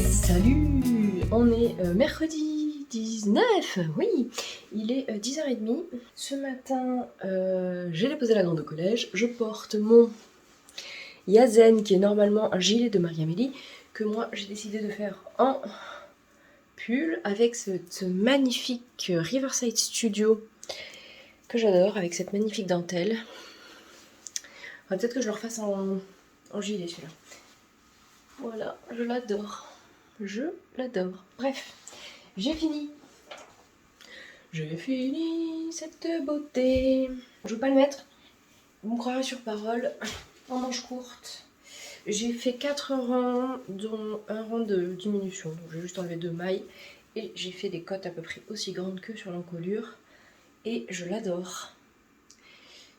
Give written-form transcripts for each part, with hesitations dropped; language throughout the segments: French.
Salut! On est mercredi 19, oui! Il est 10h30. Ce matin, j'ai déposé la grande au collège. Je porte mon Yazen, qui est normalement un gilet de Marie-Amélie, que moi j'ai décidé de faire en pull, avec ce magnifique Riverside Studio que j'adore, avec cette magnifique dentelle. Enfin, peut-être que je le refasse en gilet celui-là. Voilà, je l'adore. Je l'adore. Bref, j'ai fini. J'ai fini cette beauté. Je vais pas le mettre. Vous me croirez sur parole. En manche courte. J'ai fait 4 rangs, dont un rang de diminution. Donc j'ai juste enlevé 2 mailles. Et j'ai fait des cottes à peu près aussi grandes que sur l'encolure. Et je l'adore.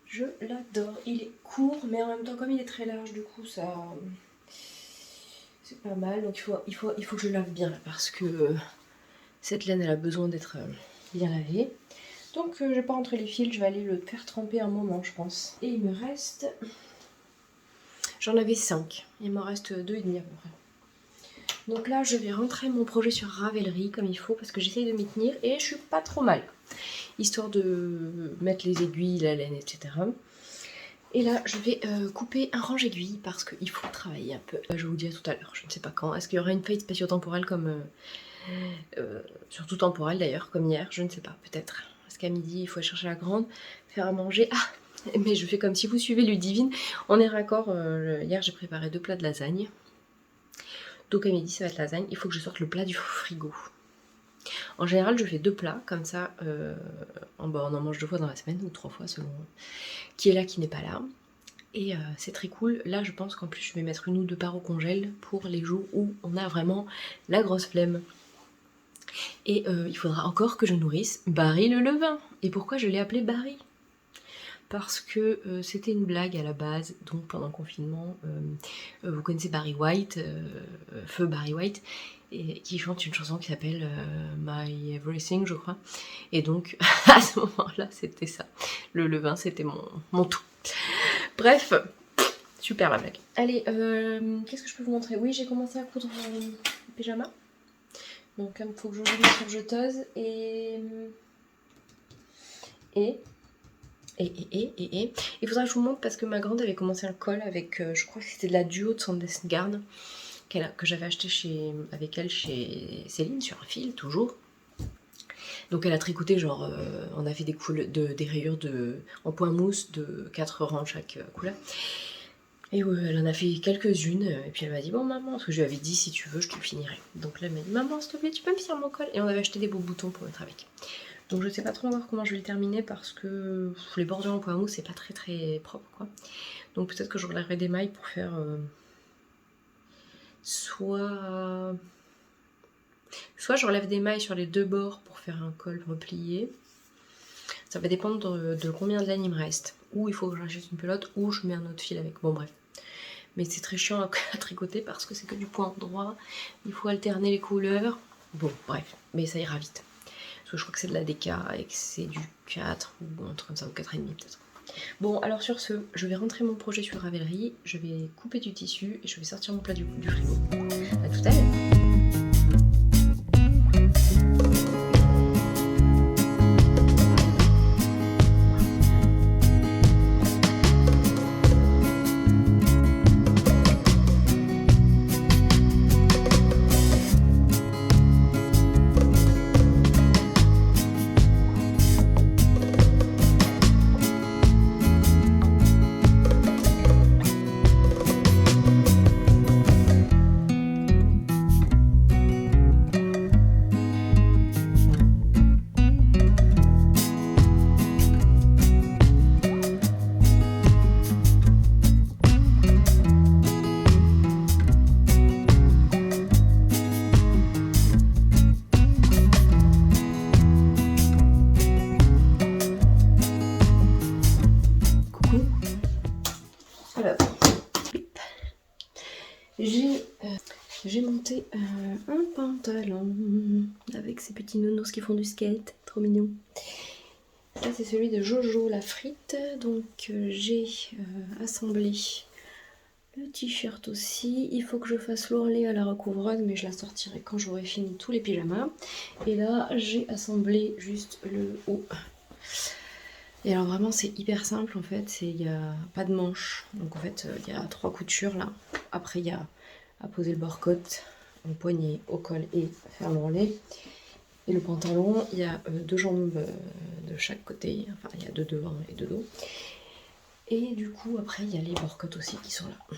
Je l'adore. Il est court, mais en même temps, comme il est très large, du coup, ça... c'est pas mal. Donc il faut que je lave bien, là, parce que cette laine, elle a besoin d'être bien lavée. Donc je vais pas rentrer les fils, je vais aller le faire tremper un moment, je pense. Et il me reste... J'en avais 5. Il m'en reste 2,5 à peu près. Donc là, je vais rentrer mon projet sur Ravelry comme il faut, parce que j'essaye de m'y tenir et je suis pas trop mal. Histoire de mettre les aiguilles, la laine, etc. Et là, je vais couper un range aiguille parce qu'il faut travailler un peu. Je vous dirai tout à l'heure, je ne sais pas quand. Est-ce qu'il y aura une feuille spatio-temporelle comme... surtout temporelle d'ailleurs, comme hier, je ne sais pas, peut-être. Parce qu'à midi, il faut aller chercher la grande, faire à manger. Ah, mais je fais comme si vous suivez Ludivine. On est raccord, hier j'ai préparé 2 plats de lasagne. Donc à midi, ça va être lasagne. Il faut que je sorte le plat du frigo. En général, je fais 2 plats, comme ça, on en mange 2 fois dans la semaine, ou 3 fois selon qui est là, qui n'est pas là. Et c'est très cool. Là, je pense qu'en plus, je vais mettre 1 ou 2 parts au congèle pour les jours où on a vraiment la grosse flemme. Et il faudra encore que je nourrisse Barry le levain. Et pourquoi je l'ai appelé Barry? Parce que c'était une blague à la base, donc pendant le confinement, vous connaissez Barry White, feu Barry White, et qui chante une chanson qui s'appelle My Everything, je crois. Et donc, à ce moment-là, c'était ça. Le levain, c'était mon tout. Bref, super la blague. Allez, qu'est-ce que je peux vous montrer? Oui, j'ai commencé à coudre mon pyjama. Donc il faut que je joue ma surjeteuse il faudra que je vous montre parce que ma grande avait commencé un col avec, je crois que c'était de la duo de Sandesgarn que j'avais acheté avec elle chez Céline sur un fil, toujours. Donc elle a tricoté, genre, on a fait des rayures en point mousse de 4 rangs chaque couleur. Et elle en a fait quelques-unes, et puis elle m'a dit bon maman, parce que je lui avais dit si tu veux je te le finirai. Donc là elle m'a dit maman s'il te plaît tu peux me finir mon col, et on avait acheté des beaux boutons pour mettre avec. Donc je sais pas trop encore comment je vais le terminer parce que les bordures en point mousse c'est pas très très propre quoi. Donc peut-être que je relèverai des mailles pour faire soit je relève des mailles sur les 2 bords pour faire un col replié. Ça va dépendre de combien de laine il me reste. Ou il faut que j'achète une pelote ou je mets un autre fil avec. Bon bref. Mais c'est très chiant à tricoter parce que c'est que du point droit. Il faut alterner les couleurs. Bon, bref, mais ça ira vite. Parce que je crois que c'est de la DK et que c'est du 4 ou un truc comme ça, ou 4,5 peut-être. Bon, alors sur ce, je vais rentrer mon projet sur Ravelry. Je vais couper du tissu et je vais sortir mon plat du frigo. A tout à l'heure. J'ai monté un pantalon avec ces petits nounours qui font du skate, trop mignon. Ça c'est celui de Jojo la frite, donc j'ai assemblé Le t-shirt aussi, il faut que je fasse l'ourlet à la recouvrade, mais je la sortirai quand j'aurai fini tous les pyjamas. Et là, j'ai assemblé juste le haut. Et alors vraiment, c'est hyper simple en fait, il n'y a pas de manche. Donc en fait, il y a 3 coutures là. Après, il y a à poser le bord-côte, au poignet, au col et faire l'ourlet. Et le pantalon, il y a 2 jambes de chaque côté, enfin il y a 2 devant et 2 dos. Et du coup, après, il y a les bord-côtes aussi qui sont là.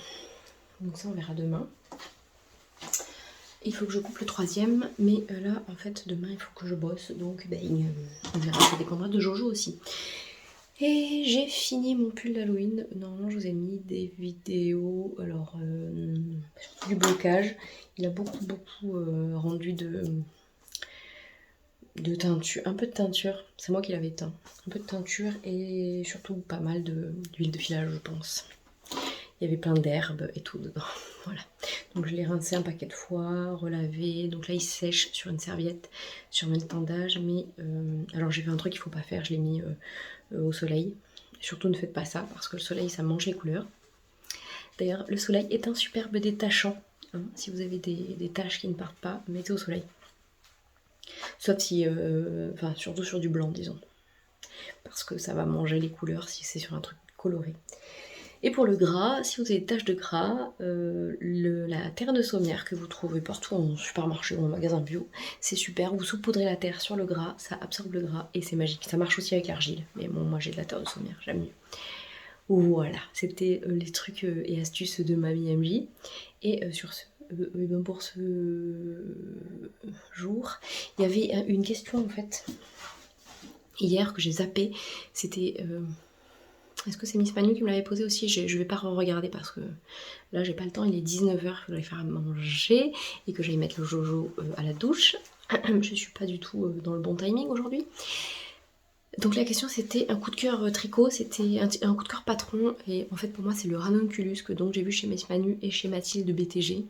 Donc ça, on verra demain. Il faut que je coupe le 3e, mais là, en fait, demain, il faut que je bosse. Donc, ben, on verra, ça dépendra de Jojo aussi. Et j'ai fini mon pull d'Halloween. Normalement, je vous ai mis des vidéos, alors, du blocage. Il a beaucoup rendu de teinture, un peu de teinture. C'est moi qui l'avais teint. Un peu de teinture et surtout pas mal d'huile de filage, je pense. Il y avait plein d'herbes et tout dedans. Voilà. Donc je l'ai rincé un paquet de fois, relavé. Donc là il sèche sur une serviette, sur mon étendage. Mais alors j'ai fait un truc qu'il ne faut pas faire, je l'ai mis au soleil. Surtout ne faites pas ça parce que le soleil ça mange les couleurs. D'ailleurs le soleil est un superbe détachant. Hein. Si vous avez des taches qui ne partent pas, mettez au soleil. Sauf si, enfin surtout sur du blanc disons. Parce que ça va manger les couleurs si c'est sur un truc coloré. Et pour le gras, si vous avez des taches de gras, la terre de saumière que vous trouvez partout en supermarché ou en magasin bio, c'est super. Vous saupoudrez la terre sur le gras, ça absorbe le gras et c'est magique. Ça marche aussi avec l'argile, mais bon, moi j'ai de la terre de saumière, j'aime mieux. Voilà, c'était les trucs et astuces de Mamie MJ. Et sur ce, pour ce jour, il y avait une question en fait, hier que j'ai zappé, c'était... Est-ce que c'est Miss Manu qui me l'avait posé aussi? Je vais pas regarder parce que là j'ai pas le temps, il est 19h, il faut que j'aille faire à manger et que j'aille mettre le Jojo à la douche. Je suis pas du tout dans le bon timing aujourd'hui. Donc la question c'était un coup de cœur tricot, c'était un coup de cœur patron et en fait pour moi c'est le ranunculus que donc j'ai vu chez Miss Manu et chez Mathilde de BTG.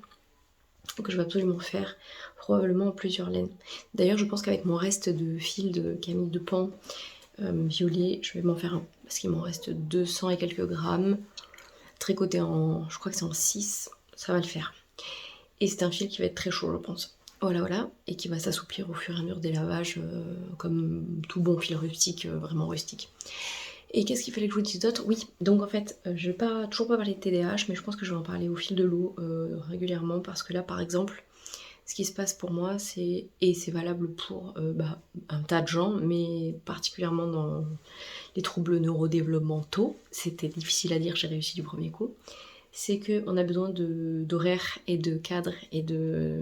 Que je vais absolument faire, probablement en plusieurs laines. D'ailleurs je pense qu'avec mon reste de fil de Camille de Pan violet, je vais m'en faire un parce qu'il m'en reste 200 et quelques grammes tricoté en, je crois que c'est en 6, ça va le faire. Et c'est un fil qui va être très chaud je pense. Voilà, et qui va s'assouplir au fur et à mesure des lavages comme tout bon fil rustique, vraiment rustique. Et qu'est-ce qu'il fallait que je vous dise d'autre? Oui, donc en fait, je vais toujours pas parler de TDAH, mais je pense que je vais en parler au fil de l'eau régulièrement parce que là par exemple, ce qui se passe pour moi, c'est, et c'est valable pour un tas de gens, mais particulièrement dans les troubles neurodéveloppementaux, c'était difficile à dire, j'ai réussi du premier coup, c'est qu'on a besoin d'horaires et de cadres et de...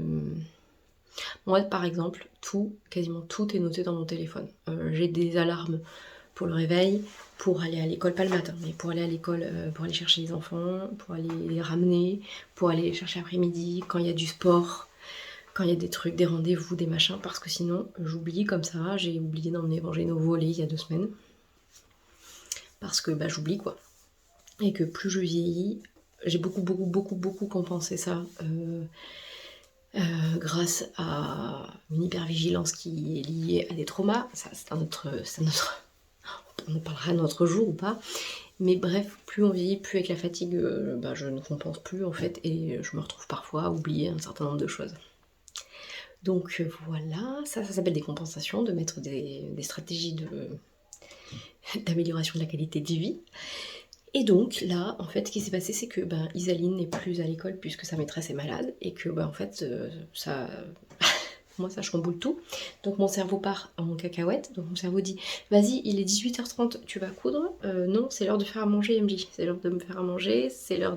Moi par exemple, quasiment tout est noté dans mon téléphone. J'ai des alarmes pour le réveil, pour aller à l'école, pas le matin, mais pour aller à l'école, pour aller chercher les enfants, pour aller les ramener, pour aller les chercher après-midi, quand il y a du sport, quand il y a des trucs, des rendez-vous, des machins, parce que sinon j'oublie comme ça. J'ai oublié d'emmener manger nos volets il y a 2 semaines. Parce que j'oublie quoi. Et que plus je vieillis, j'ai beaucoup compensé ça grâce à une hypervigilance qui est liée à des traumas. Ça c'est un autre... On en parlera un autre jour ou pas. Mais bref, plus on vieillit, plus avec la fatigue, je ne compense plus en fait. Et je me retrouve parfois à oublier un certain nombre de choses. Donc voilà, ça s'appelle des compensations, de mettre des stratégies d'amélioration de la qualité de vie. Et donc là, en fait, ce qui s'est passé, c'est que Isaline n'est plus à l'école puisque sa maîtresse est malade et que en fait, ça... moi ça chamboule tout, donc mon cerveau part en cacahuète, donc mon cerveau dit vas-y il est 18h30, tu vas coudre, non c'est l'heure de faire à manger MJ, c'est l'heure de me faire à manger, c'est l'heure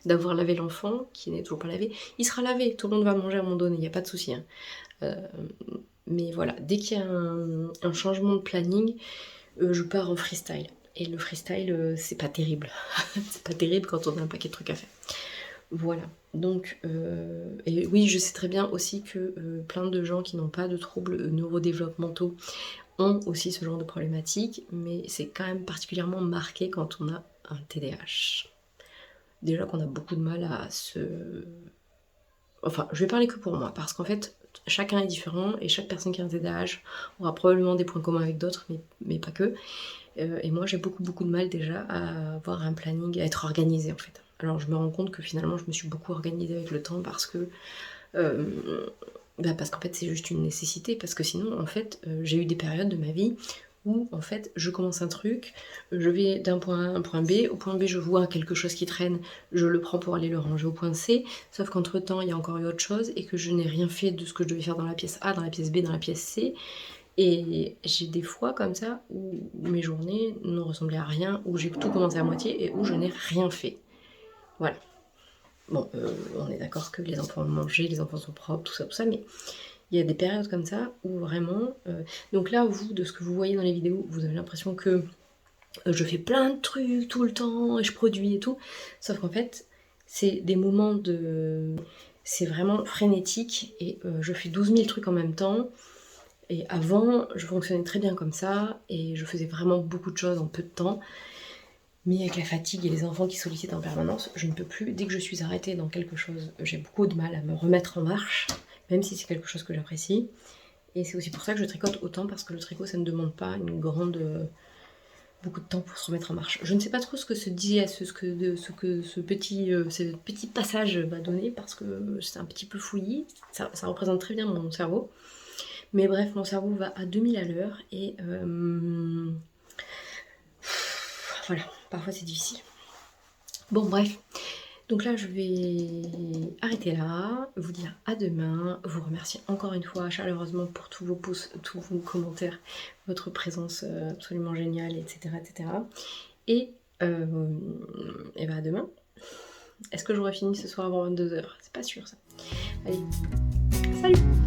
d'avoir lavé l'enfant qui n'est toujours pas lavé, il sera lavé, tout le monde va manger à un moment donné, il n'y a pas de souci, hein. Mais voilà, dès qu'il y a un changement de planning, je pars en freestyle, et le freestyle c'est pas terrible, c'est pas terrible quand on a un paquet de trucs à faire. Voilà, donc, et oui, je sais très bien aussi que plein de gens qui n'ont pas de troubles neurodéveloppementaux ont aussi ce genre de problématiques, mais c'est quand même particulièrement marqué quand on a un TDAH. Déjà qu'on a beaucoup de mal à se... Enfin, je vais parler que pour moi, parce qu'en fait, chacun est différent, et chaque personne qui a un TDAH aura probablement des points communs avec d'autres, mais pas que. Et moi, j'ai beaucoup de mal déjà à avoir un planning, à être organisée en fait. Alors je me rends compte que finalement je me suis beaucoup organisée avec le temps parce que parce qu'en fait c'est juste une nécessité, parce que sinon en fait j'ai eu des périodes de ma vie où en fait je commence un truc, je vais d'un point A à un point B, au point B je vois quelque chose qui traîne, je le prends pour aller le ranger au point C, sauf qu'entre temps il y a encore eu autre chose et que je n'ai rien fait de ce que je devais faire dans la pièce A, dans la pièce B, dans la pièce C, et j'ai des fois comme ça où mes journées n'ont ressemblé à rien, où j'ai tout commencé à moitié et où je n'ai rien fait. Voilà. Bon, on est d'accord que les enfants ont mangé, les enfants sont propres, tout ça, mais il y a des périodes comme ça où vraiment... donc là, vous, de ce que vous voyez dans les vidéos, vous avez l'impression que je fais plein de trucs tout le temps, et je produis et tout, sauf qu'en fait, c'est des moments de... C'est vraiment frénétique, et je fais 12 000 trucs en même temps, et avant, je fonctionnais très bien comme ça, et je faisais vraiment beaucoup de choses en peu de temps. Mais avec la fatigue et les enfants qui sollicitent en permanence, je ne peux plus. Dès que je suis arrêtée dans quelque chose, j'ai beaucoup de mal à me remettre en marche, même si c'est quelque chose que j'apprécie. Et c'est aussi pour ça que je tricote autant, parce que le tricot, ça ne demande pas beaucoup de temps pour se remettre en marche. Je ne sais pas trop ce que ce petit passage va donner, parce que c'est un petit peu fouillis. Ça représente très bien mon cerveau. Mais bref, mon cerveau va à 2000 à l'heure et voilà, parfois c'est difficile. Bon, bref. Donc là, je vais arrêter là, vous dire à demain, vous remercier encore une fois chaleureusement pour tous vos pouces, tous vos commentaires, votre présence absolument géniale, etc. etc. Et ben à demain. Est-ce que j'aurai fini ce soir avant 22 h? C'est pas sûr ça. Allez, salut!